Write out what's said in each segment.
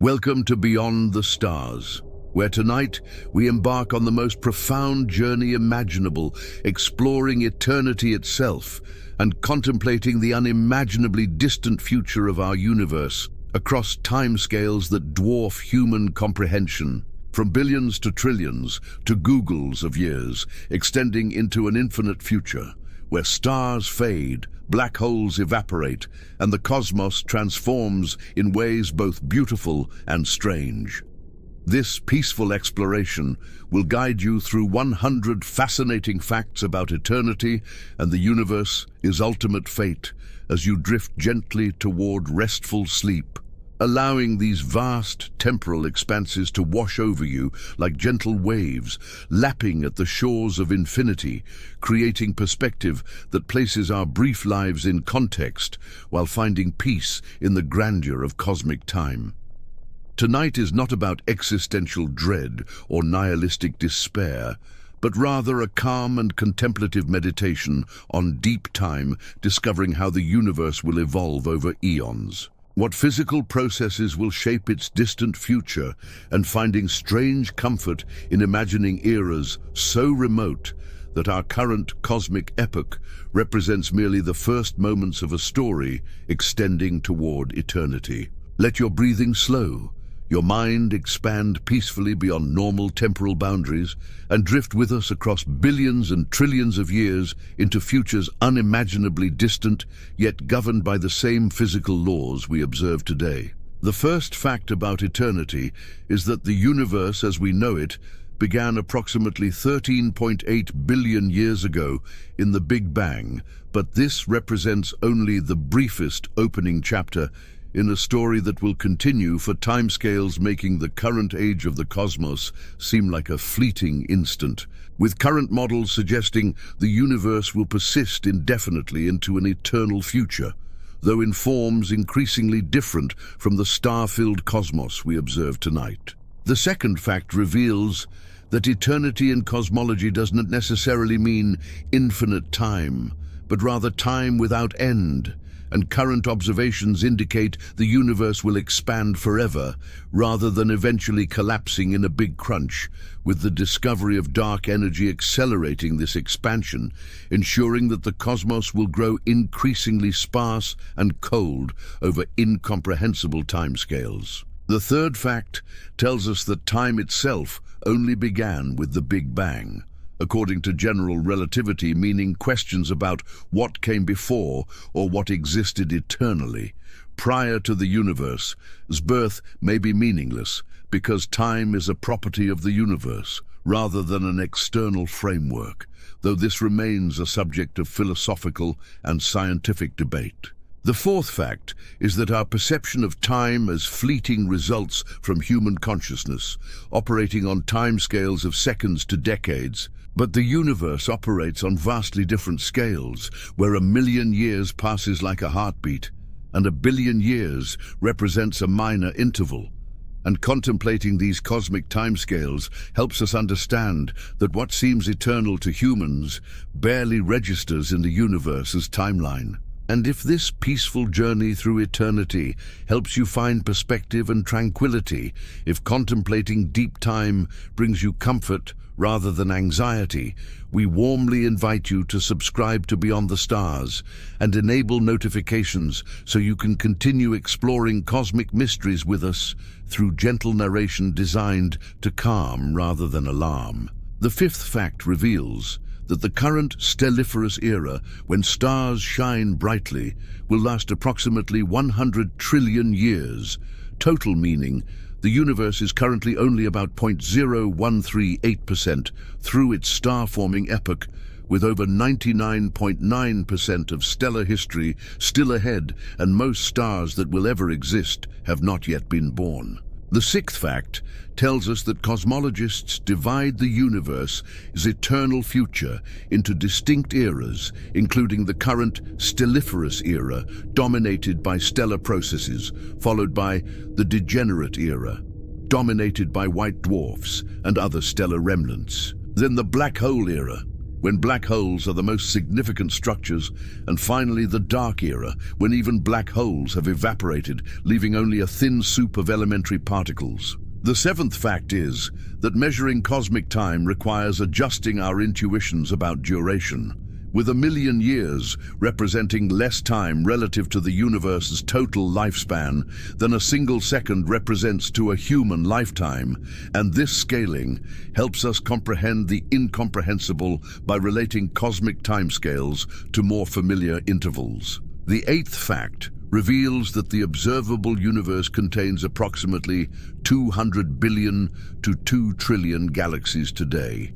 Welcome to Beyond the Stars, where tonight we embark on the most profound journey imaginable, exploring eternity itself and contemplating the unimaginably distant future of our universe across timescales that dwarf human comprehension. From billions to trillions to googols of years, extending into an infinite future, where stars fade, black holes evaporate, and the cosmos transforms in ways both beautiful and strange. This peaceful exploration will guide you through 100 fascinating facts about eternity and the universe's ultimate fate as you drift gently toward restful sleep, allowing these vast temporal expanses to wash over you like gentle waves, lapping at the shores of infinity, creating perspective that places our brief lives in context while finding peace in the grandeur of cosmic time. Tonight is not about existential dread or nihilistic despair, but rather a calm and contemplative meditation on deep time, discovering how the universe will evolve over eons. What physical processes will shape its distant future, and finding strange comfort in imagining eras so remote that our current cosmic epoch represents merely the first moments of a story extending toward eternity. Let your breathing slow, your mind expand peacefully beyond normal temporal boundaries, and drift with us across billions and trillions of years into futures unimaginably distant, yet governed by the same physical laws we observe today. The first fact about eternity is that the universe as we know it began approximately 13.8 billion years ago in the Big Bang, but this represents only the briefest opening chapter in a story that will continue for timescales, making the current age of the cosmos seem like a fleeting instant, with current models suggesting the universe will persist indefinitely into an eternal future, though in forms increasingly different from the star-filled cosmos we observe tonight. The second fact reveals that eternity in cosmology doesn't necessarily mean infinite time, but rather time without end, and current observations indicate the universe will expand forever, rather than eventually collapsing in a big crunch, with the discovery of dark energy accelerating this expansion, ensuring that the cosmos will grow increasingly sparse and cold over incomprehensible timescales. The third fact tells us that time itself only began with the Big Bang, according to general relativity, meaning questions about what came before or what existed eternally prior to the universe's birth may be meaningless, because time is a property of the universe rather than an external framework, though this remains a subject of philosophical and scientific debate. The fourth fact is that our perception of time as fleeting results from human consciousness, operating on timescales of seconds to decades. But the universe operates on vastly different scales, where 1,000,000 years passes like a heartbeat, and 1,000,000,000 years represents a minor interval. And contemplating these cosmic timescales helps us understand that what seems eternal to humans barely registers in the universe's timeline. And if this peaceful journey through eternity helps you find perspective and tranquility, if contemplating deep time brings you comfort rather than anxiety, we warmly invite you to subscribe to Beyond the Stars and enable notifications so you can continue exploring cosmic mysteries with us through gentle narration designed to calm rather than alarm. The fifth fact reveals that the current Stelliferous Era, when stars shine brightly, will last approximately 100 trillion years, total meaning the universe is currently only about 0.0138% through its star-forming epoch, with over 99.9% of stellar history still ahead, and most stars that will ever exist have not yet been born. The sixth fact tells us that cosmologists divide the universe's eternal future into distinct eras, including the current Stelliferous Era, dominated by stellar processes, followed by the Degenerate Era, dominated by white dwarfs and other stellar remnants. Then the Black Hole Era, when black holes are the most significant structures, and finally the dark era, when even black holes have evaporated, leaving only a thin soup of elementary particles. The seventh fact is that measuring cosmic time requires adjusting our intuitions about duration. With 1,000,000 years representing less time relative to the universe's total lifespan than a single second represents to a human lifetime, and this scaling helps us comprehend the incomprehensible by relating cosmic timescales to more familiar intervals. The eighth fact reveals that the observable universe contains approximately 200 billion to 2 trillion galaxies today.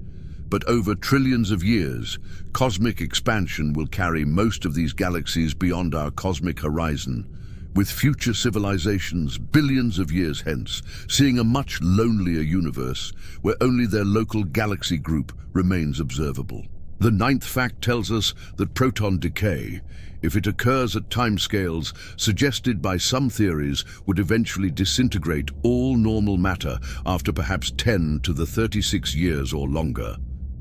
But over trillions of years, cosmic expansion will carry most of these galaxies beyond our cosmic horizon, with future civilizations billions of years hence seeing a much lonelier universe where only their local galaxy group remains observable. The ninth fact tells us that proton decay, if it occurs at timescales suggested by some theories, would eventually disintegrate all normal matter after perhaps 10 to the 36 years or longer.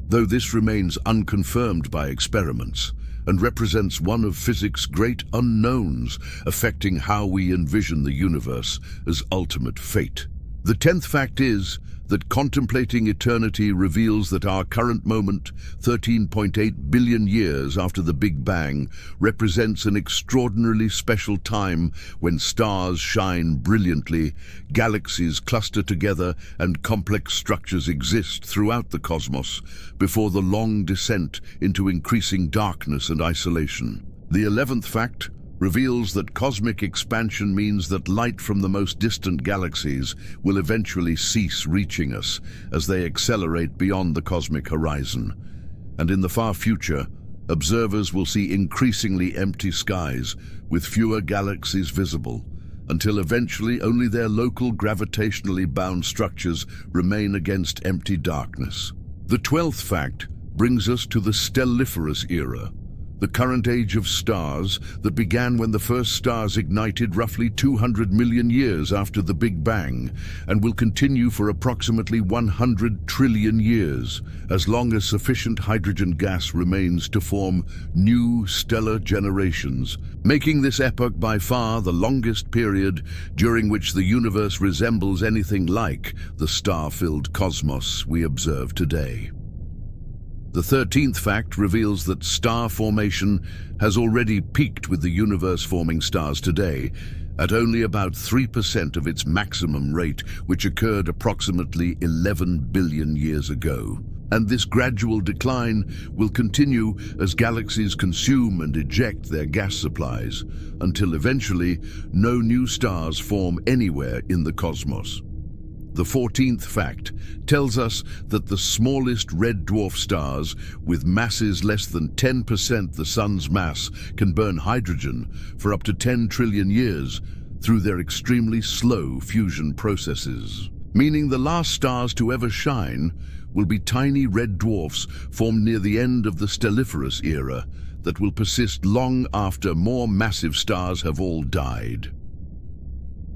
Though this remains unconfirmed by experiments and represents one of physics' great unknowns affecting how we envision the universe as ultimate fate. The 10th fact is that contemplating eternity reveals that our current moment, 13.8 billion years after the Big Bang, represents an extraordinarily special time when stars shine brilliantly, galaxies cluster together, and complex structures exist throughout the cosmos before the long descent into increasing darkness and isolation. The 11th fact reveals that cosmic expansion means that light from the most distant galaxies will eventually cease reaching us as they accelerate beyond the cosmic horizon. And in the far future, observers will see increasingly empty skies with fewer galaxies visible, until eventually only their local gravitationally bound structures remain against empty darkness. The 12th fact brings us to the Stelliferous Era, the current age of stars that began when the first stars ignited roughly 200 million years after the Big Bang and will continue for approximately 100 trillion years, as long as sufficient hydrogen gas remains to form new stellar generations, making this epoch by far the longest period during which the universe resembles anything like the star-filled cosmos we observe today. The 13th fact reveals that star formation has already peaked with the universe forming stars today at only about 3% of its maximum rate, which occurred approximately 11 billion years ago. And this gradual decline will continue as galaxies consume and eject their gas supplies, until eventually no new stars form anywhere in the cosmos. The 14th fact tells us that the smallest red dwarf stars, with masses less than 10% the Sun's mass, can burn hydrogen for up to 10 trillion years through their extremely slow fusion processes, meaning the last stars to ever shine will be tiny red dwarfs formed near the end of the Stelliferous Era that will persist long after more massive stars have all died.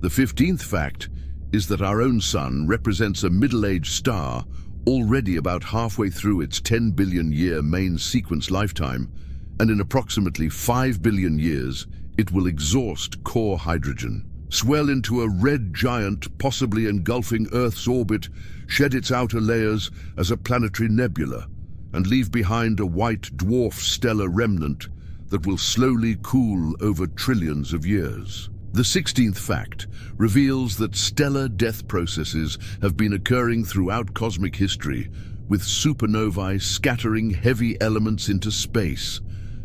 The 15th fact is that our own Sun represents a middle-aged star already about halfway through its 10 billion year main sequence lifetime, and in approximately 5 billion years it will exhaust core hydrogen, swell into a red giant possibly engulfing Earth's orbit, shed its outer layers as a planetary nebula, and leave behind a white dwarf stellar remnant that will slowly cool over trillions of years. The 16th fact reveals that stellar death processes have been occurring throughout cosmic history, with supernovae scattering heavy elements into space,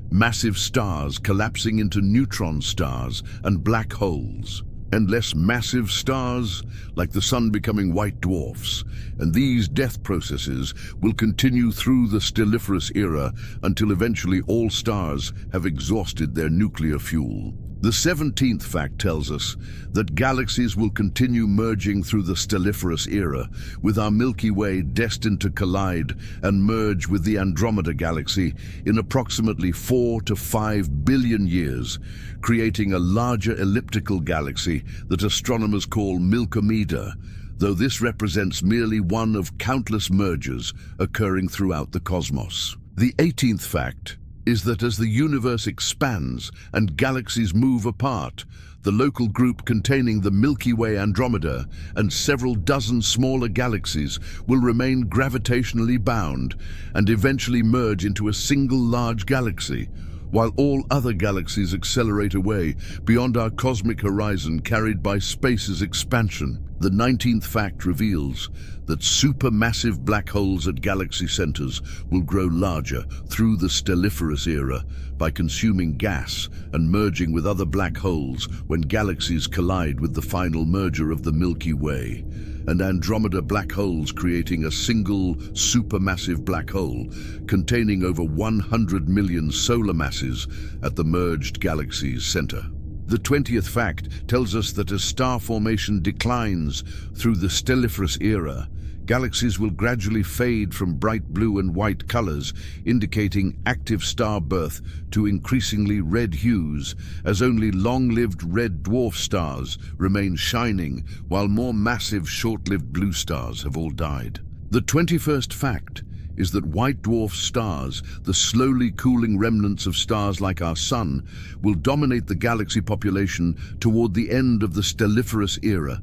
massive stars collapsing into neutron stars and black holes, and less massive stars like the Sun becoming white dwarfs. And these death processes will continue through the Stelliferous Era until eventually all stars have exhausted their nuclear fuel. The 17th fact tells us that galaxies will continue merging through the Stelliferous Era, with our Milky Way destined to collide and merge with the Andromeda Galaxy in approximately 4 to 5 billion years, creating a larger elliptical galaxy that astronomers call Milkomeda, though this represents merely one of countless mergers occurring throughout the cosmos. The 18th fact is that as the universe expands and galaxies move apart, the local group containing the Milky Way Andromeda and several dozen smaller galaxies will remain gravitationally bound and eventually merge into a single large galaxy, while all other galaxies accelerate away beyond our cosmic horizon carried by space's expansion. The 19th fact reveals that supermassive black holes at galaxy centers will grow larger through the Stelliferous Era by consuming gas and merging with other black holes when galaxies collide with the final merger of the Milky Way, and Andromeda black holes creating a single supermassive black hole containing over 100 million solar masses at the merged galaxy's center. The 20th fact tells us that as star formation declines through the Stelliferous Era, galaxies will gradually fade from bright blue and white colors, indicating active star birth, to increasingly red hues, as only long-lived red dwarf stars remain shining, while more massive short-lived blue stars have all died. The 21st fact is that white dwarf stars, the slowly cooling remnants of stars like our Sun, will dominate the galaxy population toward the end of the Stelliferous Era,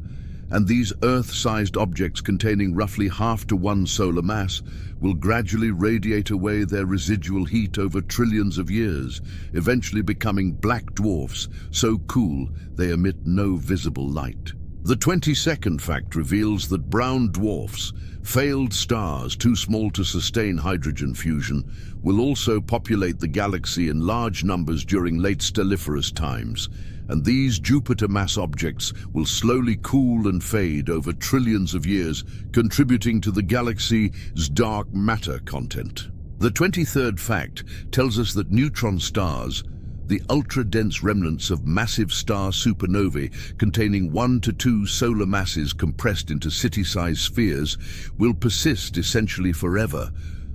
and these Earth-sized objects containing roughly half to one solar mass will gradually radiate away their residual heat over trillions of years, eventually becoming black dwarfs, so cool they emit no visible light. The 22nd fact reveals that brown dwarfs, failed stars too small to sustain hydrogen fusion, will also populate the galaxy in large numbers during late stelliferous times, and these Jupiter-mass objects will slowly cool and fade over trillions of years, contributing to the galaxy's dark matter content. The 23rd fact tells us that neutron stars, the ultra-dense remnants of massive star supernovae containing 1 to 2 solar masses compressed into city-sized spheres, will persist essentially forever,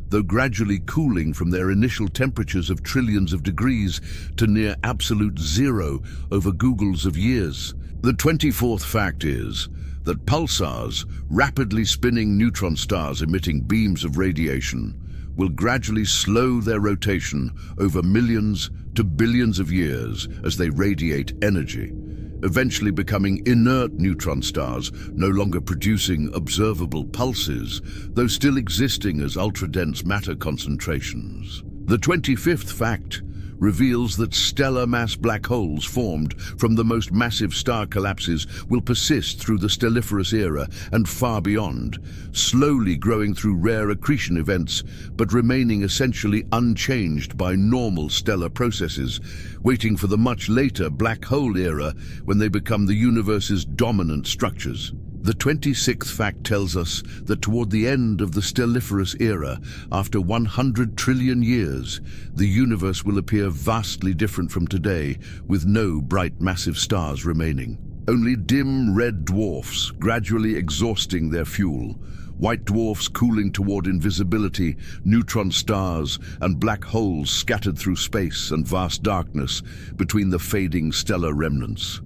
though gradually cooling from their initial temperatures of trillions of degrees to near absolute zero over googols of years. The 24th fact is that pulsars, rapidly spinning neutron stars emitting beams of radiation, will gradually slow their rotation over millions to billions of years as they radiate energy, eventually becoming inert neutron stars, no longer producing observable pulses, though still existing as ultra-dense matter concentrations. The 25th fact reveals that stellar mass black holes formed from the most massive star collapses will persist through the Stelliferous Era and far beyond, slowly growing through rare accretion events, but remaining essentially unchanged by normal stellar processes, waiting for the much later black hole era when they become the universe's dominant structures. The 26th fact tells us that toward the end of the Stelliferous Era, after 100 trillion years, the universe will appear vastly different from today, with no bright massive stars remaining. Only dim red dwarfs gradually exhausting their fuel, white dwarfs cooling toward invisibility, neutron stars and black holes scattered through space and vast darkness between the fading stellar remnants.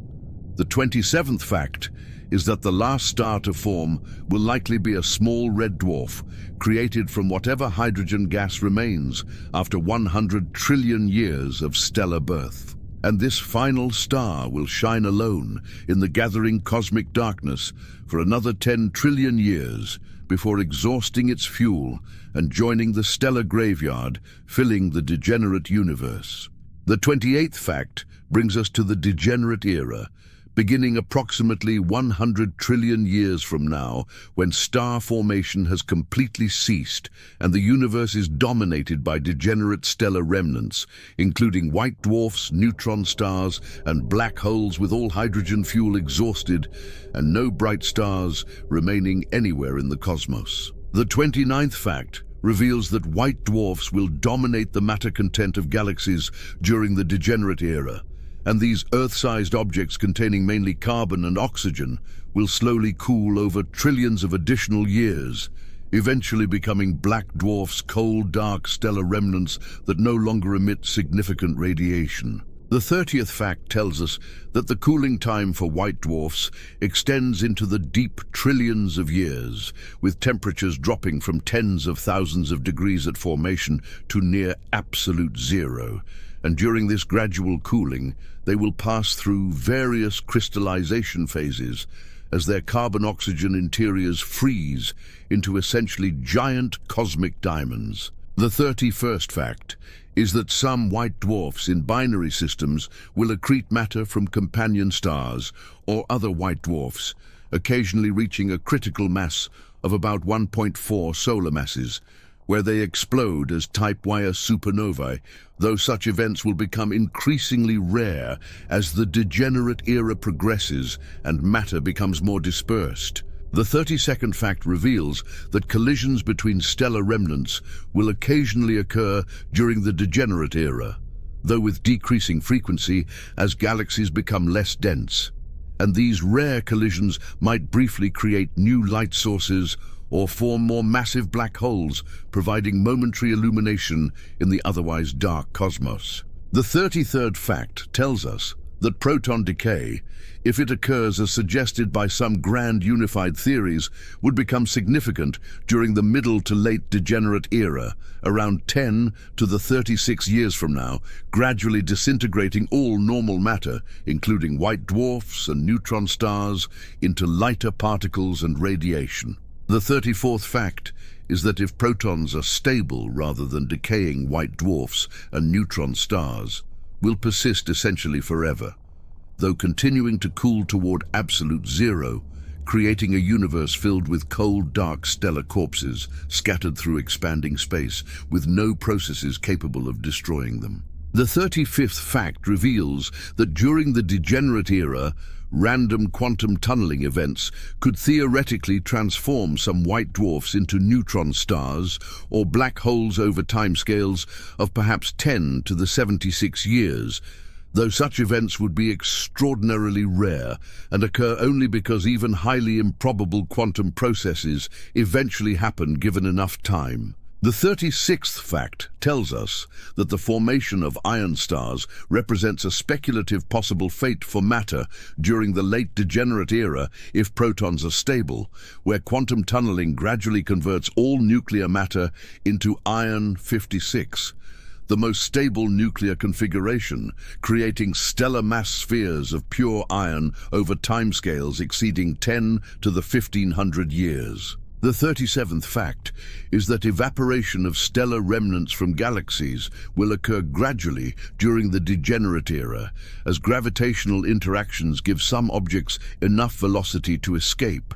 The 27th fact is that the last star to form will likely be a small red dwarf created from whatever hydrogen gas remains after 100 trillion years of stellar birth. And this final star will shine alone in the gathering cosmic darkness for another 10 trillion years before exhausting its fuel and joining the stellar graveyard, filling the degenerate universe. The 28th fact brings us to the Degenerate Era, beginning approximately 100 trillion years from now, when star formation has completely ceased and the universe is dominated by degenerate stellar remnants, including white dwarfs, neutron stars, and black holes with all hydrogen fuel exhausted, and no bright stars remaining anywhere in the cosmos. The 29th fact reveals that white dwarfs will dominate the matter content of galaxies during the Degenerate Era, and these Earth-sized objects containing mainly carbon and oxygen will slowly cool over trillions of additional years, eventually becoming black dwarfs, cold, dark stellar remnants that no longer emit significant radiation. The 30th fact tells us that the cooling time for white dwarfs extends into the deep trillions of years, with temperatures dropping from tens of thousands of degrees at formation to near absolute zero. And during this gradual cooling, they will pass through various crystallization phases as their carbon-oxygen interiors freeze into essentially giant cosmic diamonds. The 31st fact is that some white dwarfs in binary systems will accrete matter from companion stars or other white dwarfs, occasionally reaching a critical mass of about 1.4 solar masses, where they explode as type Ia supernovae, though such events will become increasingly rare as the Degenerate Era progresses and matter becomes more dispersed. The 32nd fact reveals that collisions between stellar remnants will occasionally occur during the Degenerate Era, though with decreasing frequency as galaxies become less dense. And these rare collisions might briefly create new light sources or form more massive black holes, providing momentary illumination in the otherwise dark cosmos. The 33rd fact tells us that proton decay, if it occurs as suggested by some grand unified theories, would become significant during the middle to late Degenerate Era, around 10 to the 36 years from now, gradually disintegrating all normal matter, including white dwarfs and neutron stars, into lighter particles and radiation. The 34th fact is that if protons are stable rather than decaying, white dwarfs and neutron stars will persist essentially forever, though continuing to cool toward absolute zero, creating a universe filled with cold, dark stellar corpses scattered through expanding space with no processes capable of destroying them. The 35th fact reveals that during the Degenerate Era, random quantum tunneling events could theoretically transform some white dwarfs into neutron stars or black holes over timescales of perhaps 10 to the 76 years, though such events would be extraordinarily rare and occur only because even highly improbable quantum processes eventually happen given enough time. The 36th fact tells us that the formation of iron stars represents a speculative possible fate for matter during the late Degenerate Era if protons are stable, where quantum tunneling gradually converts all nuclear matter into iron-56, the most stable nuclear configuration, creating stellar mass spheres of pure iron over timescales exceeding 10 to the 1500 years. The 37th fact is that evaporation of stellar remnants from galaxies will occur gradually during the Degenerate Era, as gravitational interactions give some objects enough velocity to escape,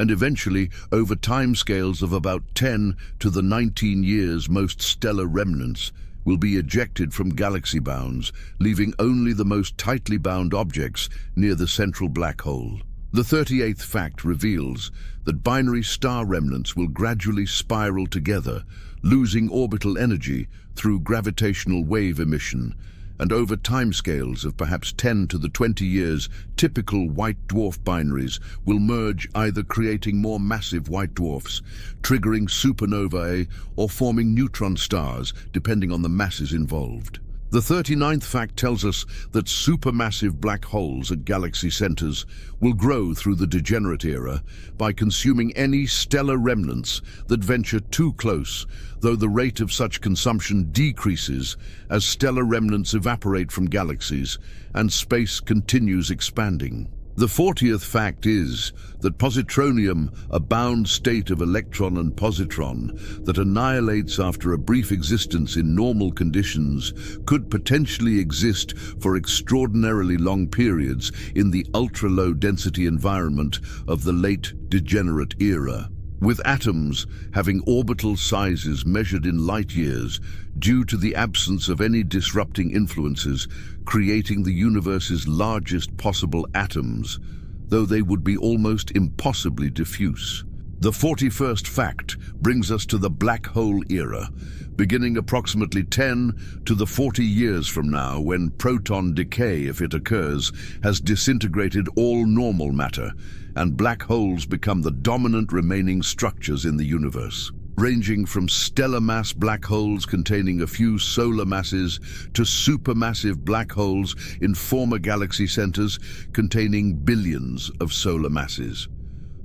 and eventually, over timescales of about 10 to the 19 years, most stellar remnants will be ejected from galaxy bounds, leaving only the most tightly bound objects near the central black hole. The 38th fact reveals that binary star remnants will gradually spiral together, losing orbital energy through gravitational wave emission, and over timescales of perhaps 10 to the 20 years, typical white dwarf binaries will merge, either creating more massive white dwarfs, triggering supernovae, or forming neutron stars, depending on the masses involved. The 39th fact tells us that supermassive black holes at galaxy centers will grow through the Degenerate Era by consuming any stellar remnants that venture too close, though the rate of such consumption decreases as stellar remnants evaporate from galaxies and space continues expanding. The 40th fact is that positronium, a bound state of electron and positron that annihilates after a brief existence in normal conditions, could potentially exist for extraordinarily long periods in the ultra-low density environment of the late Degenerate Era, with atoms having orbital sizes measured in light years due to the absence of any disrupting influences, creating the universe's largest possible atoms, though they would be almost impossibly diffuse. The 41st fact brings us to the black hole era, beginning approximately 10 to the 40 years from now, when proton decay, if it occurs, has disintegrated all normal matter, and black holes become the dominant remaining structures in the universe. ranging from stellar mass black holes containing a few solar masses to supermassive black holes in former galaxy centers containing billions of solar masses.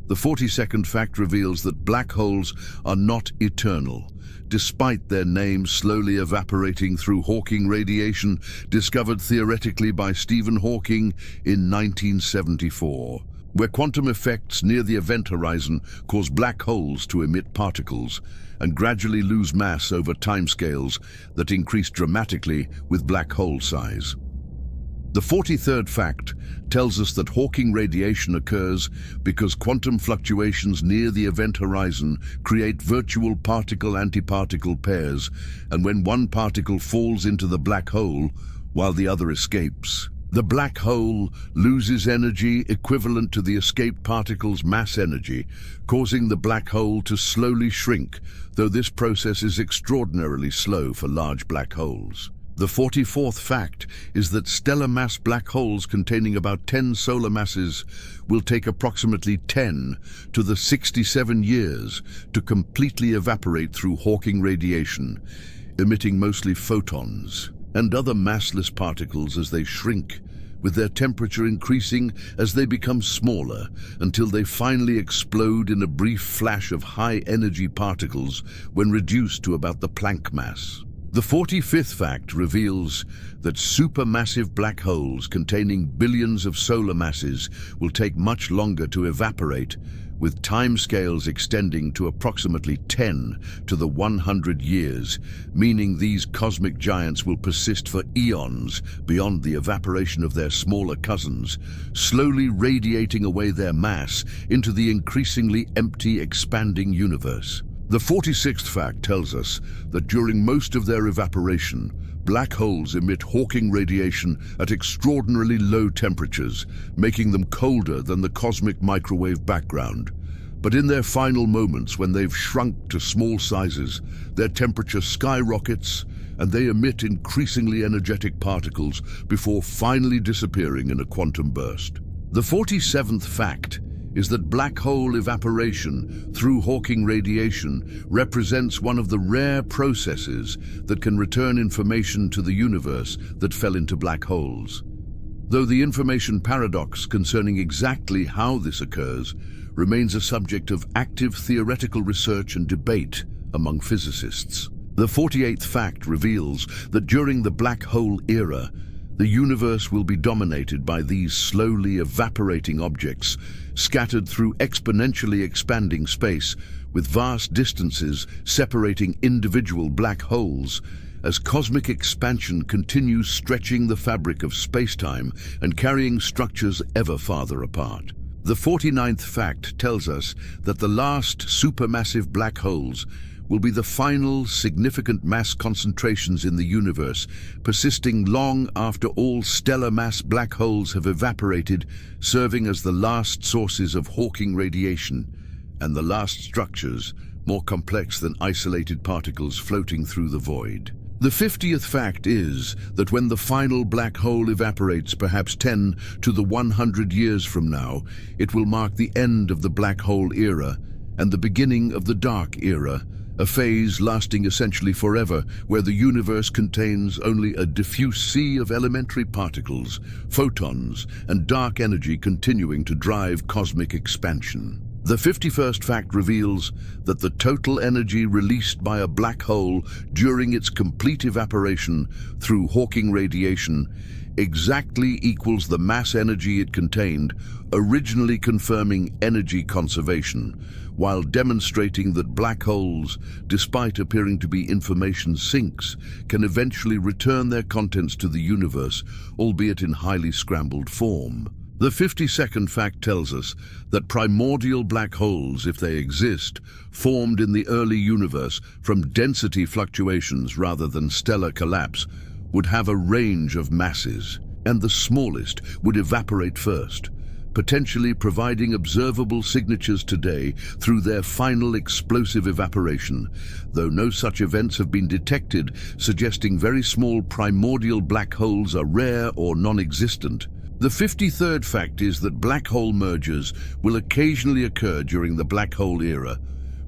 The 42nd fact reveals that black holes are not eternal, despite their name slowly evaporating through Hawking radiation discovered theoretically by Stephen Hawking in 1974, where quantum effects near the event horizon cause black holes to emit particles and gradually lose mass over timescales that increase dramatically with black hole size. The 43rd fact tells us that Hawking radiation occurs because quantum fluctuations near the event horizon create virtual particle-antiparticle pairs, and when one particle falls into the black hole while the other escapes, the black hole loses energy equivalent to the escaped particle's mass energy, causing the black hole to slowly shrink, though this process is extraordinarily slow for large black holes. The 44th fact is that stellar mass black holes containing about 10 solar masses will take approximately 10 to the 67 years to completely evaporate through Hawking radiation, emitting mostly photons and other massless particles as they shrink, with their temperature increasing as they become smaller until they finally explode in a brief flash of high-energy particles when reduced to about the Planck mass. The 45th fact reveals that supermassive black holes containing billions of solar masses will take much longer to evaporate, with timescales extending to approximately 10 to the 100 years, meaning these cosmic giants will persist for eons beyond the evaporation of their smaller cousins, slowly radiating away their mass into the increasingly empty, expanding universe. The 46th fact tells us that during most of their evaporation, black holes emit Hawking radiation at extraordinarily low temperatures, making them colder than the cosmic microwave background. But in their final moments, when they've shrunk to small sizes, their temperature skyrockets and they emit increasingly energetic particles before finally disappearing in a quantum burst. The 47th fact is that black hole evaporation through Hawking radiation represents one of the rare processes that can return information to the universe that fell into black holes. Though the information paradox concerning exactly how this occurs remains a subject of active theoretical research and debate among physicists. The 48th fact reveals that during the black hole era, the universe will be dominated by these slowly evaporating objects, scattered through exponentially expanding space, with vast distances separating individual black holes, as cosmic expansion continues stretching the fabric of space-time and carrying structures ever farther apart. The 49th fact tells us that the last supermassive black holes will be the final significant mass concentrations in the universe, persisting long after all stellar mass black holes have evaporated, serving as the last sources of Hawking radiation and the last structures more complex than isolated particles floating through the void. The 50th fact is that when the final black hole evaporates, perhaps 10 to the 100 years from now, it will mark the end of the black hole era and the beginning of the dark era, a phase lasting essentially forever, where the universe contains only a diffuse sea of elementary particles, photons, and dark energy continuing to drive cosmic expansion. The 51st fact reveals that the total energy released by a black hole during its complete evaporation through Hawking radiation exactly equals the mass energy it contained, originally confirming energy conservation, while demonstrating that black holes, despite appearing to be information sinks, can eventually return their contents to the universe, albeit in highly scrambled form. The 52nd fact tells us that primordial black holes, if they exist, formed in the early universe from density fluctuations rather than stellar collapse, would have a range of masses, and the smallest would evaporate first, potentially providing observable signatures today through their final explosive evaporation, though no such events have been detected, suggesting very small primordial black holes are rare or non-existent. The 53rd fact is that black hole mergers will occasionally occur during the black hole era,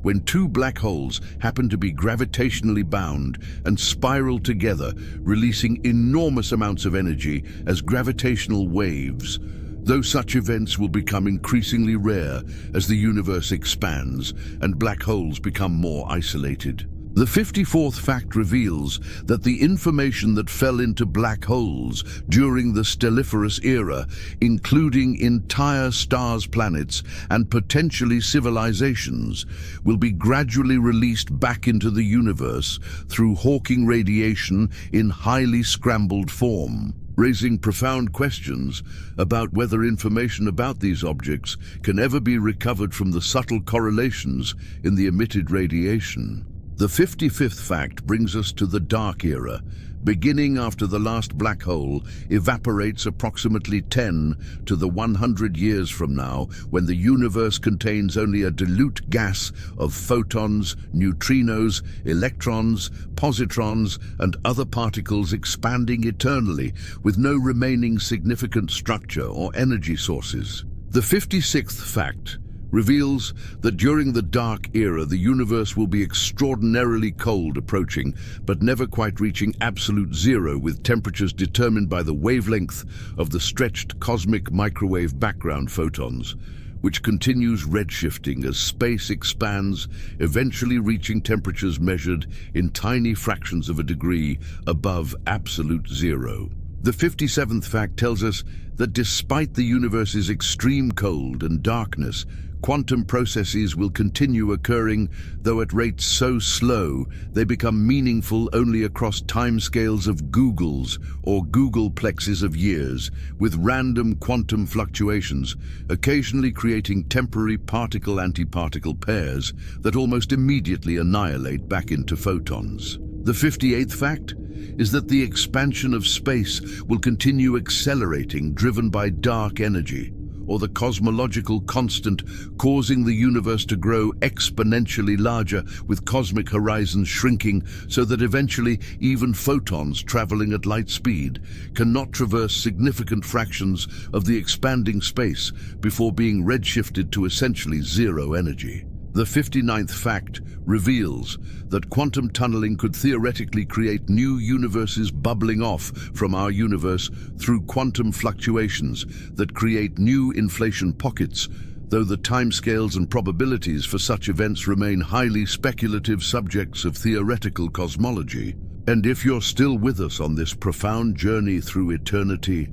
when two black holes happen to be gravitationally bound and spiral together, releasing enormous amounts of energy as gravitational waves. Though such events will become increasingly rare as the universe expands and black holes become more isolated. The 54th fact reveals that the information that fell into black holes during the Stelliferous Era, including entire stars, planets, and potentially civilizations, will be gradually released back into the universe through Hawking radiation in highly scrambled form, raising profound questions about whether information about these objects can ever be recovered from the subtle correlations in the emitted radiation. The 55th fact brings us to the Dark Era, beginning after the last black hole evaporates approximately 10 to the 100 years from now, when the universe contains only a dilute gas of photons, neutrinos, electrons, positrons, and other particles expanding eternally with no remaining significant structure or energy sources. The 56th fact reveals that during the Dark Era, the universe will be extraordinarily cold approaching, but never quite reaching absolute zero, with temperatures determined by the wavelength of the stretched cosmic microwave background photons, which continues redshifting as space expands, eventually reaching temperatures measured in tiny fractions of a degree above absolute zero. The 57th fact tells us that despite the universe's extreme cold and darkness, quantum processes will continue occurring, though at rates so slow they become meaningful only across timescales of googols or googolplexes of years, with random quantum fluctuations, occasionally creating temporary particle-antiparticle pairs that almost immediately annihilate back into photons. The 58th fact is that the expansion of space will continue accelerating, driven by dark energy, or the cosmological constant, causing the universe to grow exponentially larger, with cosmic horizons shrinking so that eventually even photons traveling at light speed cannot traverse significant fractions of the expanding space before being redshifted to essentially zero energy. The 59th fact reveals that quantum tunneling could theoretically create new universes bubbling off from our universe through quantum fluctuations that create new inflation pockets, though the timescales and probabilities for such events remain highly speculative subjects of theoretical cosmology. And if you're still with us on this profound journey through eternity,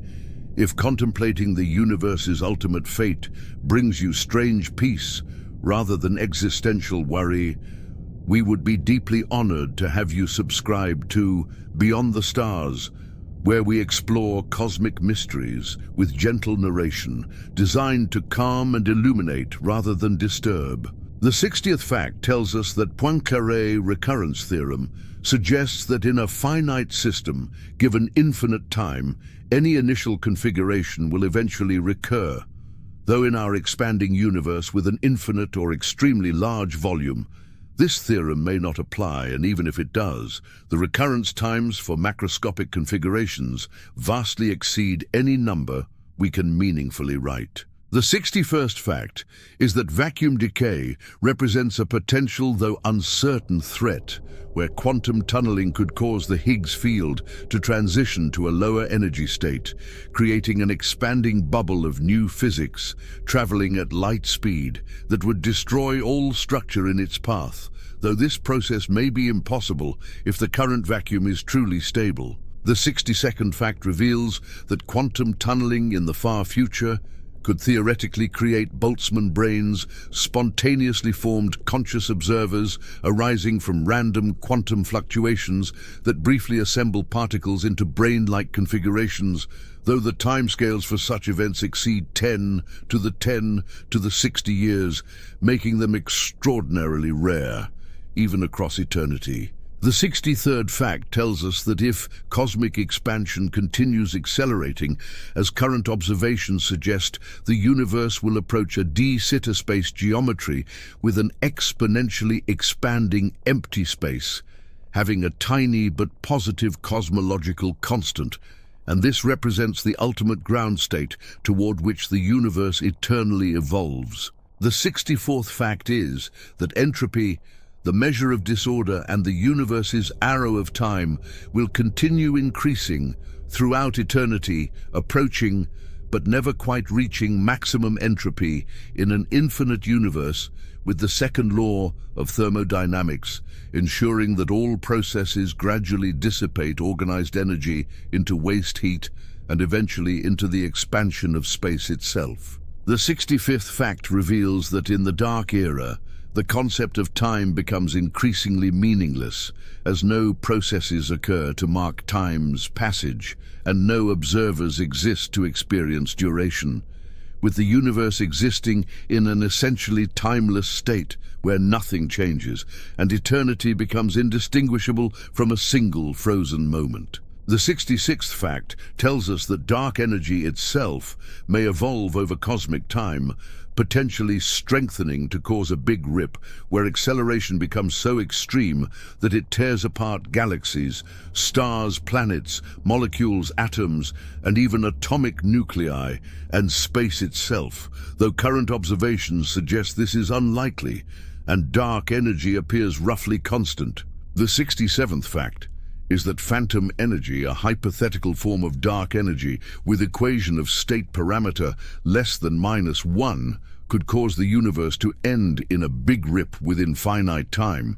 if contemplating the universe's ultimate fate brings you strange peace rather than existential worry, we would be deeply honored to have you subscribe to Beyond the Stars, where we explore cosmic mysteries with gentle narration, designed to calm and illuminate rather than disturb. The 60th fact tells us that Poincaré recurrence theorem suggests that in a finite system, given infinite time, any initial configuration will eventually recur. Though in our expanding universe with an infinite or extremely large volume, this theorem may not apply, and even if it does, the recurrence times for macroscopic configurations vastly exceed any number we can meaningfully write. The 61st fact is that vacuum decay represents a potential though uncertain threat, where quantum tunneling could cause the Higgs field to transition to a lower energy state, creating an expanding bubble of new physics traveling at light speed that would destroy all structure in its path, though this process may be impossible if the current vacuum is truly stable. The 62nd fact reveals that quantum tunneling in the far future could theoretically create Boltzmann brains, spontaneously formed conscious observers arising from random quantum fluctuations that briefly assemble particles into brain-like configurations, though the timescales for such events exceed 10 to the 60 years, making them extraordinarily rare, even across eternity. The 63rd fact tells us that if cosmic expansion continues accelerating, as current observations suggest, the universe will approach a de-Sitter space geometry with an exponentially expanding empty space, having a tiny but positive cosmological constant, and this represents the ultimate ground state toward which the universe eternally evolves. The 64th fact is that entropy, the measure of disorder and the universe's arrow of time, will continue increasing throughout eternity, approaching but never quite reaching maximum entropy in an infinite universe, with the second law of thermodynamics ensuring that all processes gradually dissipate organized energy into waste heat and eventually into the expansion of space itself. The 65th fact reveals that in the Dark Era, the concept of time becomes increasingly meaningless, as no processes occur to mark time's passage, and no observers exist to experience duration, with the universe existing in an essentially timeless state where nothing changes, and eternity becomes indistinguishable from a single frozen moment. The 66th fact tells us that dark energy itself may evolve over cosmic time, potentially strengthening to cause a big rip where acceleration becomes so extreme that it tears apart galaxies, stars, planets, molecules, atoms, and even atomic nuclei and space itself, though current observations suggest this is unlikely and dark energy appears roughly constant. The 67th fact is that phantom energy, a hypothetical form of dark energy with equation of state parameter less than -1, could cause the universe to end in a big rip within finite time.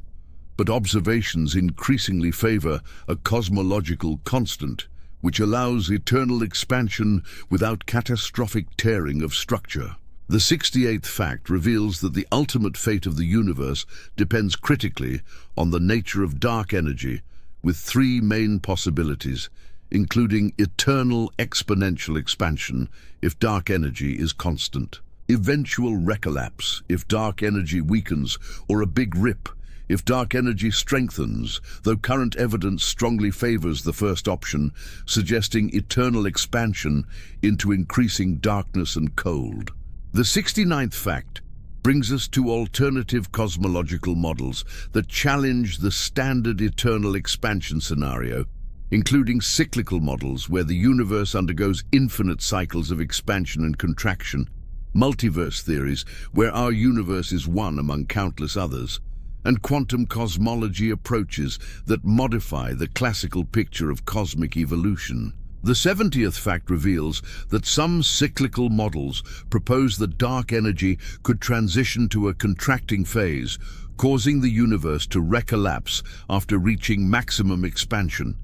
But observations increasingly favor a cosmological constant, which allows eternal expansion without catastrophic tearing of structure. The 68th fact reveals that the ultimate fate of the universe depends critically on the nature of dark energy, with three main possibilities, including eternal exponential expansion if dark energy is constant, eventual recollapse if dark energy weakens, or a big rip if dark energy strengthens, though current evidence strongly favors the first option, suggesting eternal expansion into increasing darkness and cold. The 69th fact brings us to alternative cosmological models that challenge the standard eternal expansion scenario, including cyclical models where the universe undergoes infinite cycles of expansion and contraction, multiverse theories where our universe is one among countless others, and quantum cosmology approaches that modify the classical picture of cosmic evolution. The 70th fact reveals that some cyclical models propose that dark energy could transition to a contracting phase, causing the universe to recollapse after reaching maximum expansion,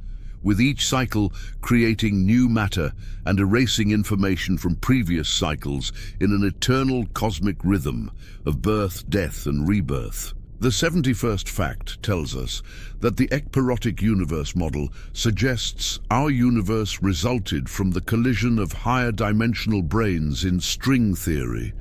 with each cycle creating new matter and erasing information from previous cycles in an eternal cosmic rhythm of birth, death, and rebirth. The 71st fact tells us that the ekpyrotic universe model suggests our universe resulted from the collision of higher dimensional brains in string theory,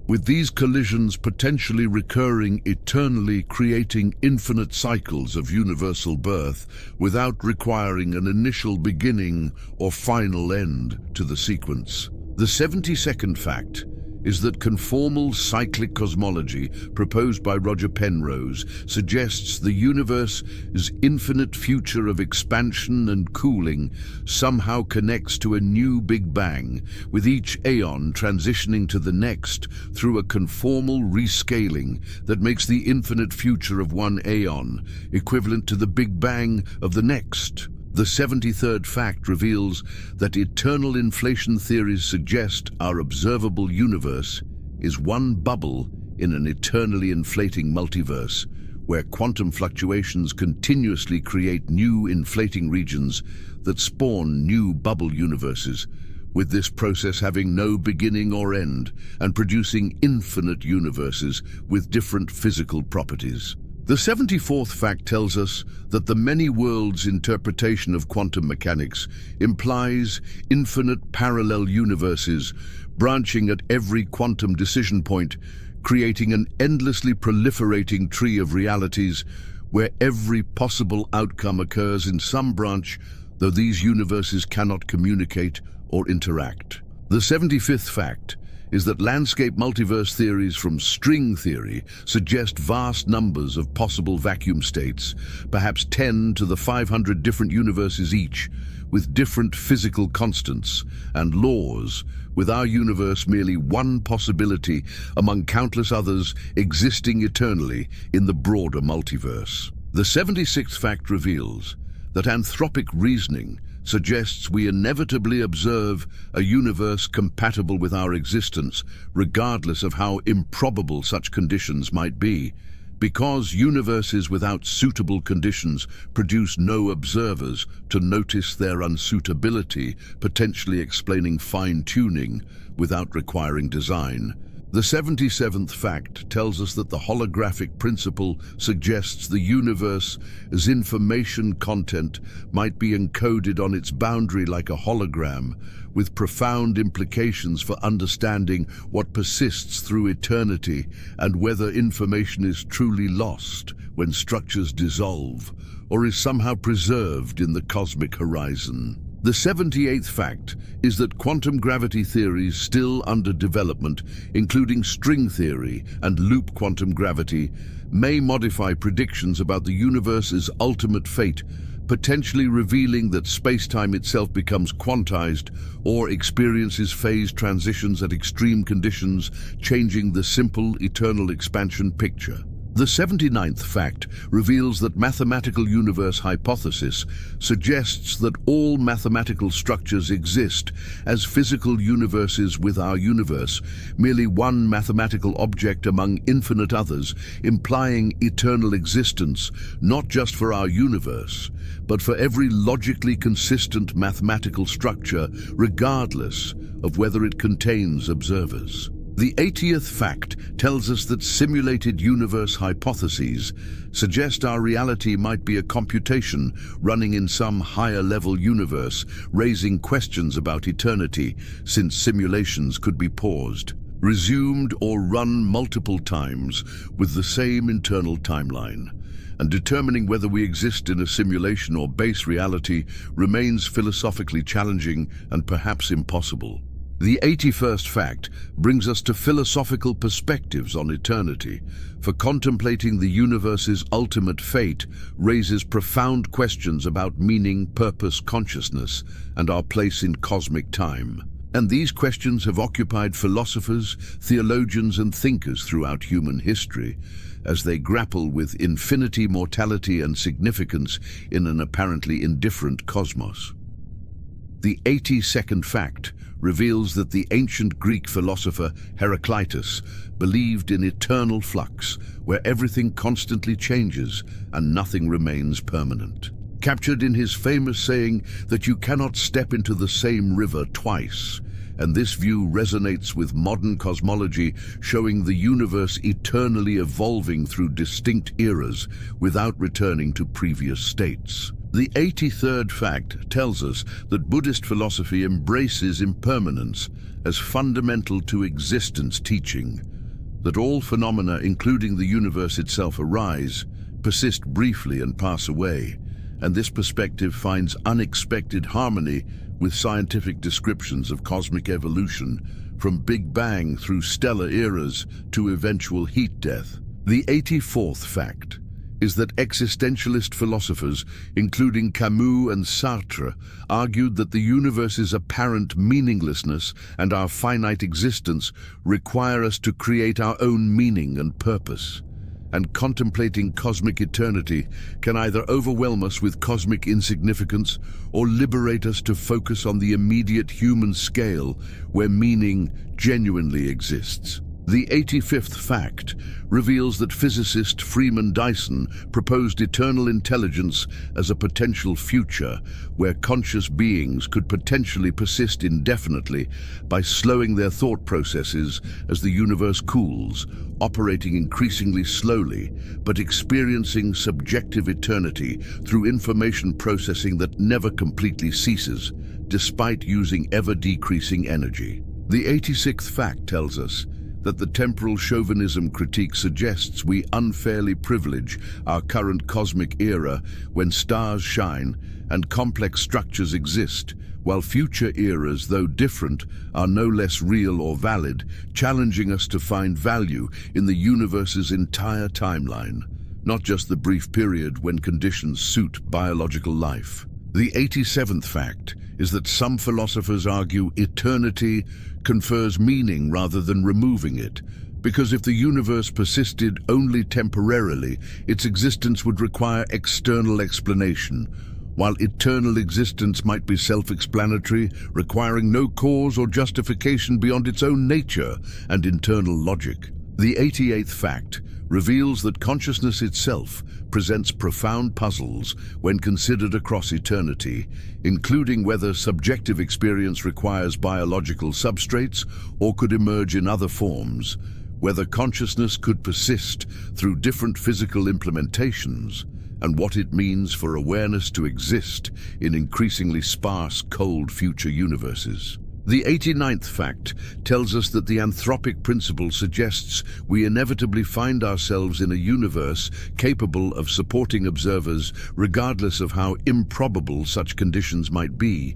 with these collisions potentially recurring eternally, creating infinite cycles of universal birth without requiring an initial beginning or final end to the sequence. The 72nd fact is that conformal cyclic cosmology proposed by Roger Penrose suggests the universe's infinite future of expansion and cooling somehow connects to a new Big Bang, with each aeon transitioning to the next through a conformal rescaling that makes the infinite future of one aeon equivalent to the Big Bang of the next. The 73rd fact reveals that eternal inflation theories suggest our observable universe is one bubble in an eternally inflating multiverse, where quantum fluctuations continuously create new inflating regions that spawn new bubble universes, with this process having no beginning or end and producing infinite universes with different physical properties. The 74th fact tells us that the many worlds interpretation of quantum mechanics implies infinite parallel universes branching at every quantum decision point, creating an endlessly proliferating tree of realities where every possible outcome occurs in some branch, though these universes cannot communicate or interact. The 75th fact is that landscape multiverse theories from string theory suggest vast numbers of possible vacuum states, perhaps 10 to the 500 different universes each, with different physical constants and laws, with our universe merely one possibility among countless others existing eternally in the broader multiverse. The 76th fact reveals that anthropic reasoning suggests we inevitably observe a universe compatible with our existence, regardless of how improbable such conditions might be, because universes without suitable conditions produce no observers to notice their unsuitability, potentially explaining fine-tuning without requiring design. The 77th fact tells us that the holographic principle suggests the universe's information content might be encoded on its boundary like a hologram, with profound implications for understanding what persists through eternity and whether information is truly lost when structures dissolve or is somehow preserved in the cosmic horizon. The 78th fact is that quantum gravity theories still under development, including string theory and loop quantum gravity, may modify predictions about the universe's ultimate fate, potentially revealing that space-time itself becomes quantized or experiences phase transitions at extreme conditions, changing the simple eternal expansion picture. The 79th fact reveals that mathematical universe hypothesis suggests that all mathematical structures exist as physical universes with our universe, merely one mathematical object among infinite others, implying eternal existence not just for our universe, but for every logically consistent mathematical structure, regardless of whether it contains observers. The 80th fact tells us that simulated universe hypotheses suggest our reality might be a computation running in some higher-level universe, raising questions about eternity, since simulations could be paused, resumed, or run multiple times with the same internal timeline. And determining whether we exist in a simulation or base reality remains philosophically challenging and perhaps impossible. The 81st fact brings us to philosophical perspectives on eternity, for contemplating the universe's ultimate fate raises profound questions about meaning, purpose, consciousness, and our place in cosmic time. And these questions have occupied philosophers, theologians, and thinkers throughout human history, as they grapple with infinity, mortality, and significance in an apparently indifferent cosmos. The 82nd fact reveals that the ancient Greek philosopher Heraclitus believed in eternal flux, where everything constantly changes and nothing remains permanent. Captured in his famous saying that you cannot step into the same river twice, and this view resonates with modern cosmology, showing the universe eternally evolving through distinct eras without returning to previous states. The 83rd fact tells us that Buddhist philosophy embraces impermanence as fundamental to existence, teaching that all phenomena, including the universe itself, arise, persist briefly, and pass away. And this perspective finds unexpected harmony with scientific descriptions of cosmic evolution, from Big Bang through stellar eras to eventual heat death. The 84th fact is that existentialist philosophers, including Camus and Sartre, argued that the universe's apparent meaninglessness and our finite existence require us to create our own meaning and purpose. And contemplating cosmic eternity can either overwhelm us with cosmic insignificance or liberate us to focus on the immediate human scale where meaning genuinely exists. The 85th fact reveals that physicist Freeman Dyson proposed eternal intelligence as a potential future where conscious beings could potentially persist indefinitely by slowing their thought processes as the universe cools, operating increasingly slowly, but experiencing subjective eternity through information processing that never completely ceases, despite using ever-decreasing energy. The 86th fact tells us that the temporal chauvinism critique suggests we unfairly privilege our current cosmic era when stars shine and complex structures exist, while future eras, though different, are no less real or valid, challenging us to find value in the universe's entire timeline, not just the brief period when conditions suit biological life. The 87th fact is that some philosophers argue eternity confers meaning rather than removing it, because if the universe persisted only temporarily, its existence would require external explanation, while eternal existence might be self-explanatory, requiring no cause or justification beyond its own nature and internal logic. The 88th fact reveals that consciousness itself presents profound puzzles when considered across eternity, including whether subjective experience requires biological substrates or could emerge in other forms, whether consciousness could persist through different physical implementations, and what it means for awareness to exist in increasingly sparse, cold future universes. The 89th fact tells us that the anthropic principle suggests we inevitably find ourselves in a universe capable of supporting observers regardless of how improbable such conditions might be,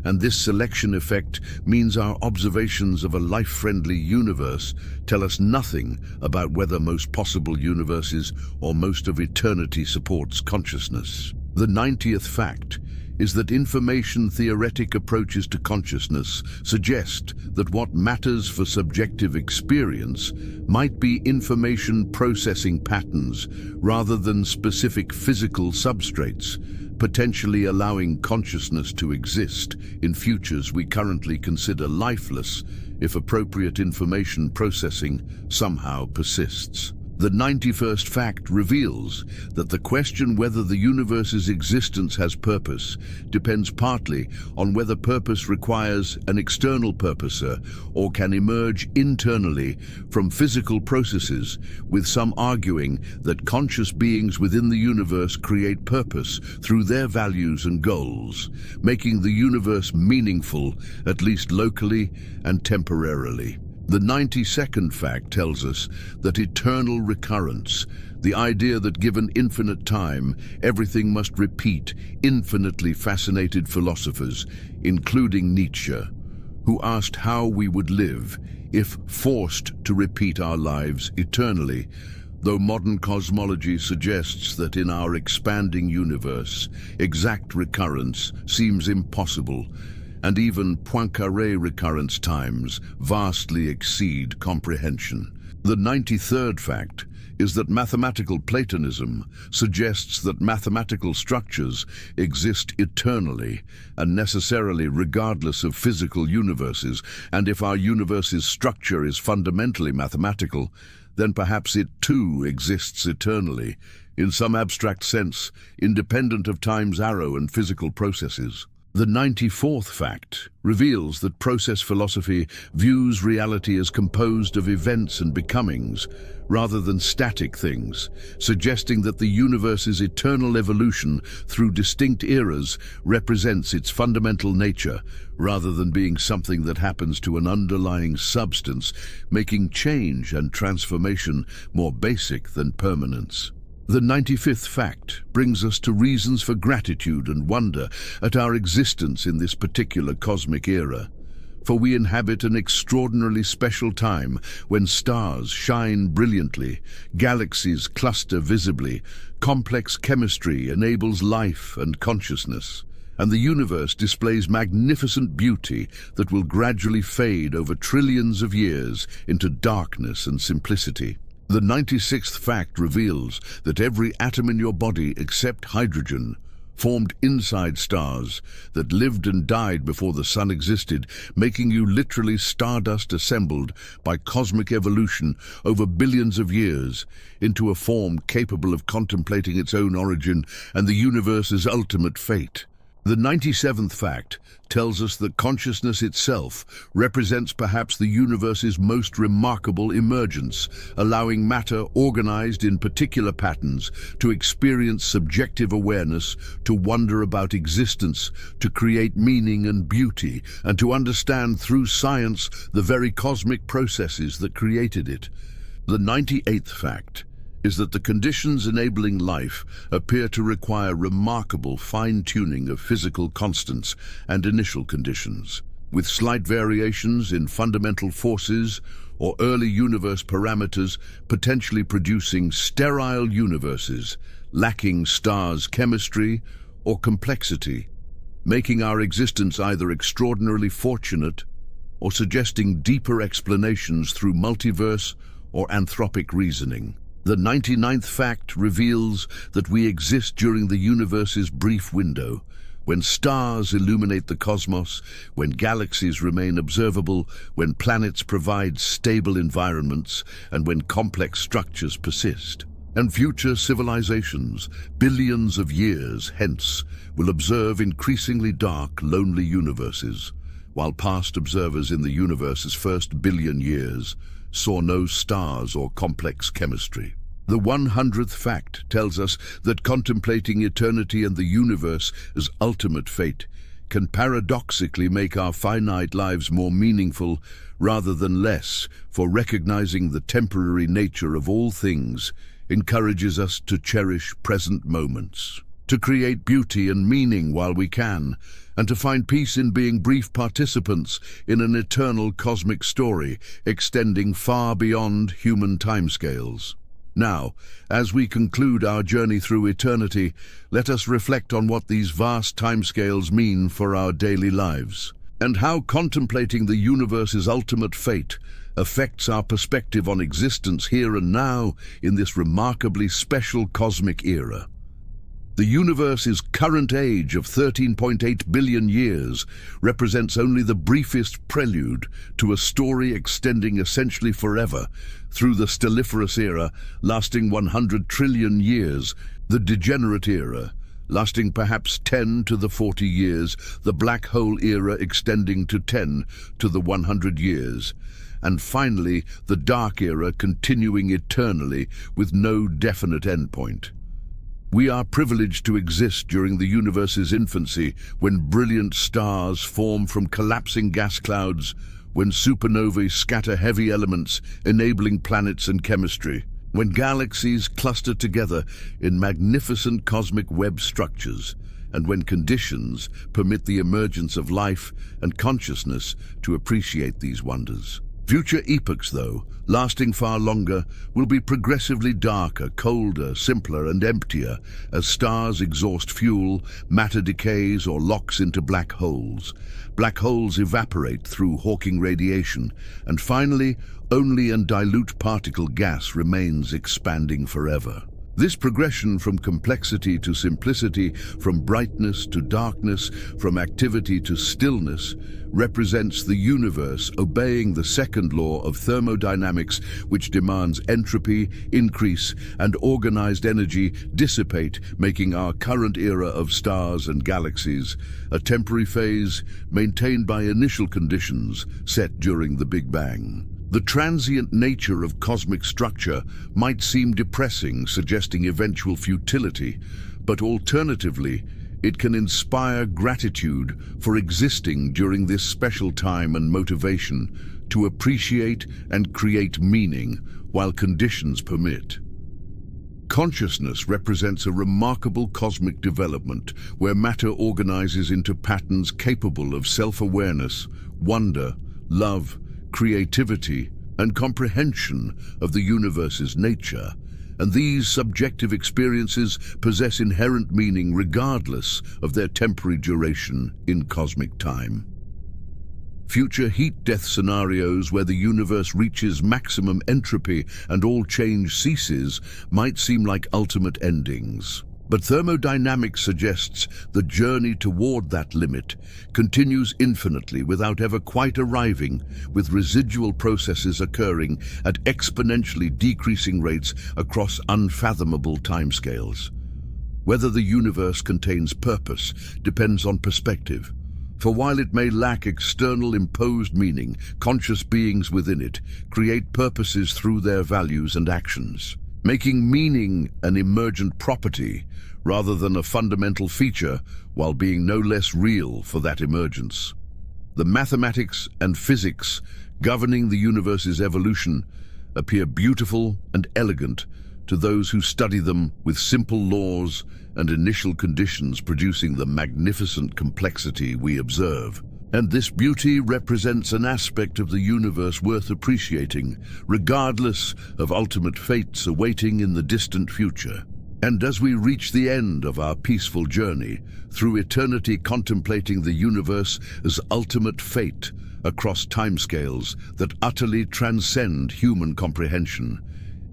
and this selection effect means our observations of a life-friendly universe tell us nothing about whether most possible universes or most of eternity supports consciousness. The 90th fact is that information-theoretic approaches to consciousness suggest that what matters for subjective experience might be information processing patterns rather than specific physical substrates, potentially allowing consciousness to exist in futures we currently consider lifeless if appropriate information processing somehow persists. The 91st fact reveals that the question whether the universe's existence has purpose depends partly on whether purpose requires an external purposer or can emerge internally from physical processes, with some arguing that conscious beings within the universe create purpose through their values and goals, making the universe meaningful, at least locally and temporarily. The 92nd fact tells us that eternal recurrence, the idea that given infinite time, everything must repeat, infinitely fascinated philosophers, including Nietzsche, who asked how we would live if forced to repeat our lives eternally, though modern cosmology suggests that in our expanding universe, exact recurrence seems impossible, and even Poincaré recurrence times vastly exceed comprehension. The 93rd fact is that mathematical Platonism suggests that mathematical structures exist eternally and necessarily regardless of physical universes, and if our universe's structure is fundamentally mathematical, then perhaps it too exists eternally, in some abstract sense, independent of time's arrow and physical processes. The 94th fact reveals that process philosophy views reality as composed of events and becomings, rather than static things, suggesting that the universe's eternal evolution through distinct eras represents its fundamental nature, rather than being something that happens to an underlying substance, making change and transformation more basic than permanence. The 95th fact brings us to reasons for gratitude and wonder at our existence in this particular cosmic era. For we inhabit an extraordinarily special time when stars shine brilliantly, galaxies cluster visibly, complex chemistry enables life and consciousness, and the universe displays magnificent beauty that will gradually fade over trillions of years into darkness and simplicity. The 96th fact reveals that every atom in your body except hydrogen formed inside stars that lived and died before the sun existed, making you literally stardust assembled by cosmic evolution over billions of years into a form capable of contemplating its own origin and the universe's ultimate fate. The 97th fact tells us that consciousness itself represents perhaps the universe's most remarkable emergence, allowing matter organized in particular patterns to experience subjective awareness, to wonder about existence, to create meaning and beauty, and to understand through science the very cosmic processes that created it. The 98th fact is that the conditions enabling life appear to require remarkable fine-tuning of physical constants and initial conditions, with slight variations in fundamental forces or early universe parameters potentially producing sterile universes, lacking stars' chemistry or complexity. making our existence either extraordinarily fortunate or suggesting deeper explanations through multiverse or anthropic reasoning. The 99th fact reveals that we exist during the universe's brief window, when stars illuminate the cosmos, when galaxies remain observable, when planets provide stable environments, and when complex structures persist. And future civilizations, billions of years hence, will observe increasingly dark, lonely universes, while past observers in the universe's first billion years saw no stars or complex chemistry. The 100th fact tells us that contemplating eternity and the universe as ultimate fate can paradoxically make our finite lives more meaningful rather than less, for recognizing the temporary nature of all things encourages us to cherish present moments, to create beauty and meaning while we can, and to find peace in being brief participants in an eternal cosmic story extending far beyond human timescales. Now, as we conclude our journey through eternity, let us reflect on what these vast timescales mean for our daily lives, and how contemplating the universe's ultimate fate affects our perspective on existence here and now in this remarkably special cosmic era. The universe's current age of 13.8 billion years represents only the briefest prelude to a story extending essentially forever through the Stelliferous Era, lasting 100 trillion years, the Degenerate Era, lasting perhaps 10 to the 40 years, the Black Hole Era extending to 10 to the 100 years, and finally the Dark Era continuing eternally with no definite endpoint. We are privileged to exist during the universe's infancy, when brilliant stars form from collapsing gas clouds, when supernovae scatter heavy elements, enabling planets and chemistry, when galaxies cluster together in magnificent cosmic web structures, and when conditions permit the emergence of life and consciousness to appreciate these wonders. Future epochs, though, lasting far longer, will be progressively darker, colder, simpler and emptier as stars exhaust fuel, matter decays or locks into black holes. Black holes evaporate through Hawking radiation, and finally, only a dilute particle gas remains expanding forever. This progression from complexity to simplicity, from brightness to darkness, from activity to stillness, represents the universe obeying the second law of thermodynamics, which demands entropy, increase, and organized energy dissipate, making our current era of stars and galaxies a temporary phase maintained by initial conditions set during the Big Bang. The transient nature of cosmic structure might seem depressing, suggesting eventual futility, but alternatively, it can inspire gratitude for existing during this special time and motivation to appreciate and create meaning while conditions permit. Consciousness represents a remarkable cosmic development where matter organizes into patterns capable of self-awareness, wonder, love, creativity, and comprehension of the universe's nature, and these subjective experiences possess inherent meaning regardless of their temporary duration in cosmic time. Future heat-death scenarios where the universe reaches maximum entropy and all change ceases might seem like ultimate endings. But thermodynamics suggests the journey toward that limit continues infinitely without ever quite arriving, with residual processes occurring at exponentially decreasing rates across unfathomable timescales. Whether the universe contains purpose depends on perspective. For while it may lack external imposed meaning, conscious beings within it create purposes through their values and actions, making meaning an emergent property rather than a fundamental feature, while being no less real for that emergence. The mathematics and physics governing the universe's evolution appear beautiful and elegant to those who study them, with simple laws and initial conditions producing the magnificent complexity we observe. And this beauty represents an aspect of the universe worth appreciating, regardless of ultimate fates awaiting in the distant future. And as we reach the end of our peaceful journey, through eternity contemplating the universe as ultimate fate across timescales that utterly transcend human comprehension,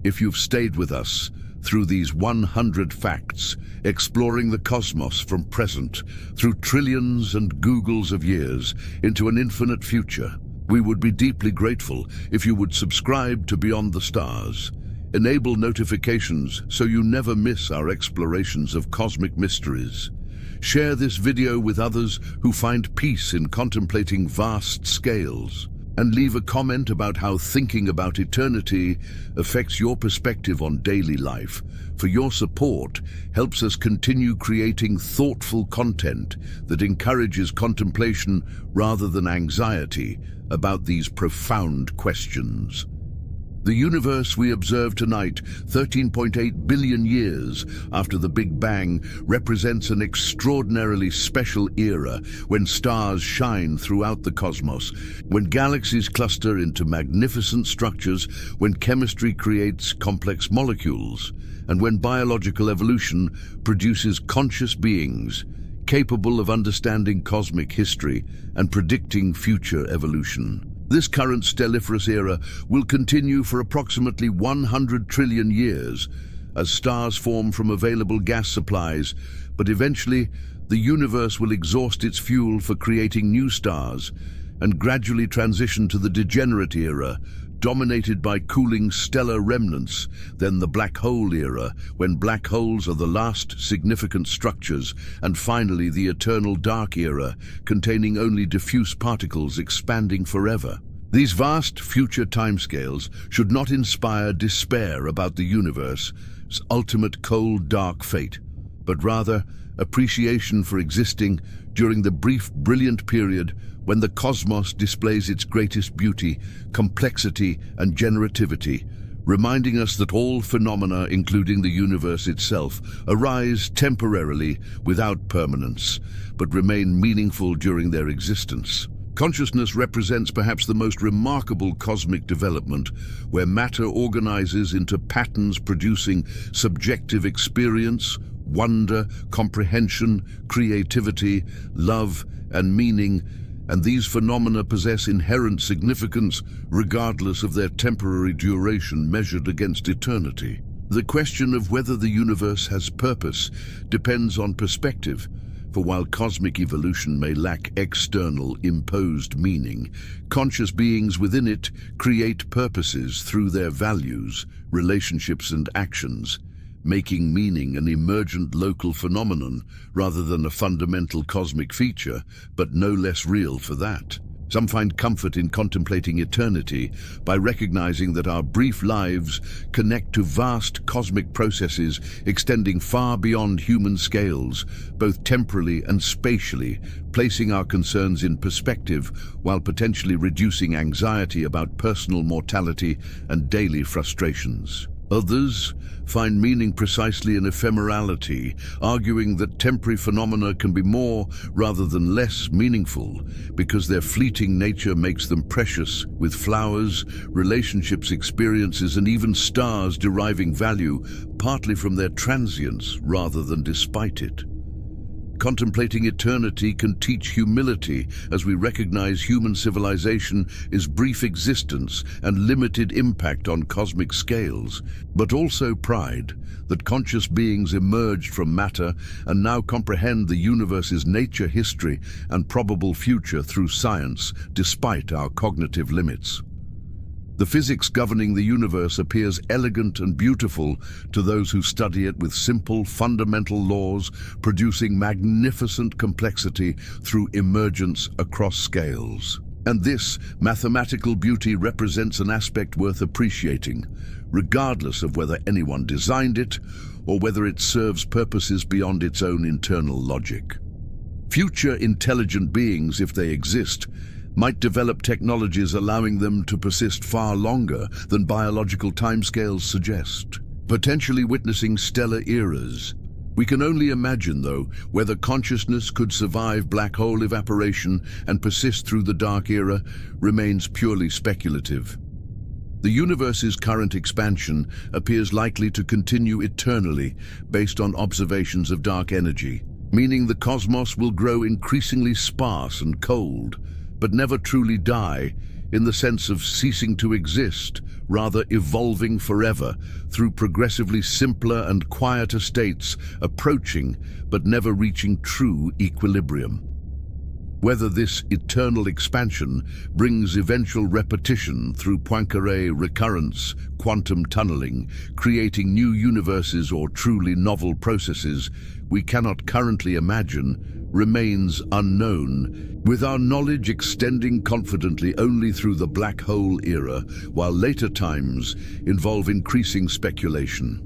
if you've stayed with us through these 100 facts, exploring the cosmos from present through trillions and googles of years into an infinite future, we would be deeply grateful if you would subscribe to Beyond the Stars. Enable notifications so you never miss our explorations of cosmic mysteries. Share this video with others who find peace in contemplating vast scales. And leave a comment about how thinking about eternity affects your perspective on daily life. For your support helps us continue creating thoughtful content that encourages contemplation rather than anxiety about these profound questions. The universe we observe tonight, 13.8 billion years after the Big Bang, represents an extraordinarily special era when stars shine throughout the cosmos, when galaxies cluster into magnificent structures, when chemistry creates complex molecules, and when biological evolution produces conscious beings capable of understanding cosmic history and predicting future evolution. This current Stelliferous Era will continue for approximately 100 trillion years as stars form from available gas supplies, but eventually the universe will exhaust its fuel for creating new stars and gradually transition to the Degenerate Era, dominated by cooling stellar remnants, then the Black Hole Era, when black holes are the last significant structures, and finally the Eternal Dark Era, containing only diffuse particles expanding forever. These vast future timescales should not inspire despair about the universe's ultimate cold, dark fate, but rather appreciation for existing during the brief, brilliant period when the cosmos displays its greatest beauty, complexity, and generativity, reminding us that all phenomena, including the universe itself, arise temporarily without permanence, but remain meaningful during their existence. Consciousness represents perhaps the most remarkable cosmic development, where matter organizes into patterns producing subjective experience, wonder, comprehension, creativity, love, and meaning, and these phenomena possess inherent significance regardless of their temporary duration measured against eternity. The question of whether the universe has purpose depends on perspective, for while cosmic evolution may lack external, imposed meaning, conscious beings within it create purposes through their values, relationships, and actions, making meaning an emergent local phenomenon rather than a fundamental cosmic feature, but no less real for that. Some find comfort in contemplating eternity by recognizing that our brief lives connect to vast cosmic processes extending far beyond human scales, both temporally and spatially, placing our concerns in perspective while potentially reducing anxiety about personal mortality and daily frustrations. Others find meaning precisely in ephemerality, arguing that temporary phenomena can be more rather than less meaningful because their fleeting nature makes them precious, with flowers, relationships, experiences, and even stars deriving value partly from their transience rather than despite it. Contemplating eternity can teach humility as we recognize human civilization is brief existence and limited impact on cosmic scales, but also pride that conscious beings emerged from matter and now comprehend the universe's nature, history, and probable future through science, despite our cognitive limits. The physics governing the universe appears elegant and beautiful to those who study it with simple, fundamental laws, producing magnificent complexity through emergence across scales. And this mathematical beauty represents an aspect worth appreciating, regardless of whether anyone designed it or whether it serves purposes beyond its own internal logic. Future intelligent beings, if they exist, might develop technologies allowing them to persist far longer than biological timescales suggest, potentially witnessing stellar eras. We can only imagine, though, whether consciousness could survive black hole evaporation and persist through the dark era remains purely speculative. The universe's current expansion appears likely to continue eternally based on observations of dark energy, meaning the cosmos will grow increasingly sparse and cold, but never truly die in the sense of ceasing to exist, rather evolving forever through progressively simpler and quieter states, approaching but never reaching true equilibrium. Whether this eternal expansion brings eventual repetition through Poincaré recurrence, quantum tunneling, creating new universes or truly novel processes we cannot currently imagine, remains unknown, with our knowledge extending confidently only through the black hole era, while later times involve increasing speculation.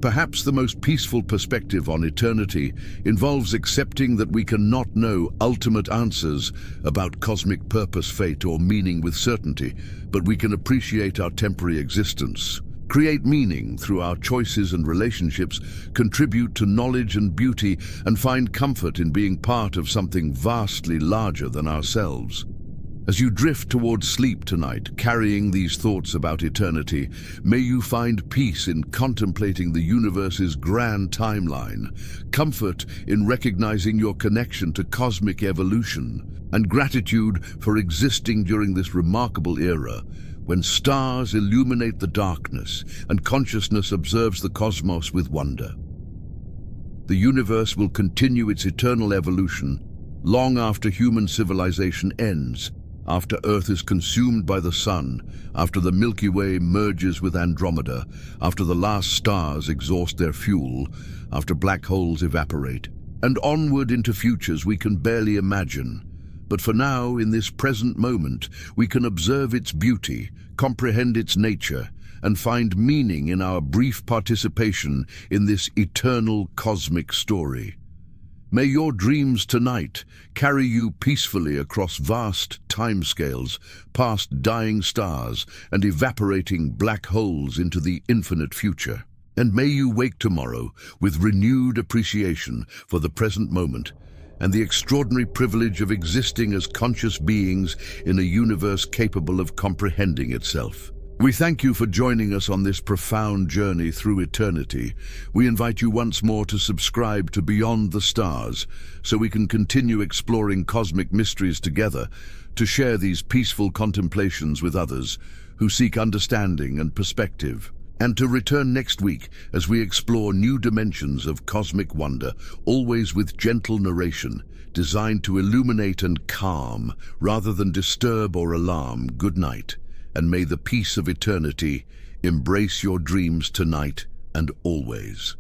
Perhaps the most peaceful perspective on eternity involves accepting that we cannot know ultimate answers about cosmic purpose, fate, or meaning with certainty, but we can appreciate our temporary existence, create meaning through our choices and relationships, contribute to knowledge and beauty, and find comfort in being part of something vastly larger than ourselves. As you drift towards sleep tonight, carrying these thoughts about eternity, may you find peace in contemplating the universe's grand timeline, comfort in recognizing your connection to cosmic evolution, and gratitude for existing during this remarkable era, when stars illuminate the darkness and consciousness observes the cosmos with wonder. The universe will continue its eternal evolution long after human civilization ends, after Earth is consumed by the Sun, after the Milky Way merges with Andromeda, after the last stars exhaust their fuel, after black holes evaporate, and onward into futures we can barely imagine. But for now, in this present moment, we can observe its beauty, comprehend its nature, and find meaning in our brief participation in this eternal cosmic story. May your dreams tonight carry you peacefully across vast timescales, past dying stars and evaporating black holes into the infinite future. And may you wake tomorrow with renewed appreciation for the present moment and the extraordinary privilege of existing as conscious beings in a universe capable of comprehending itself. We thank you for joining us on this profound journey through eternity. We invite you once more to subscribe to Beyond the Stars so we can continue exploring cosmic mysteries together, to share these peaceful contemplations with others who seek understanding and perspective, and to return next week as we explore new dimensions of cosmic wonder, always with gentle narration, designed to illuminate and calm rather than disturb or alarm. Good night. And may the peace of eternity embrace your dreams tonight and always.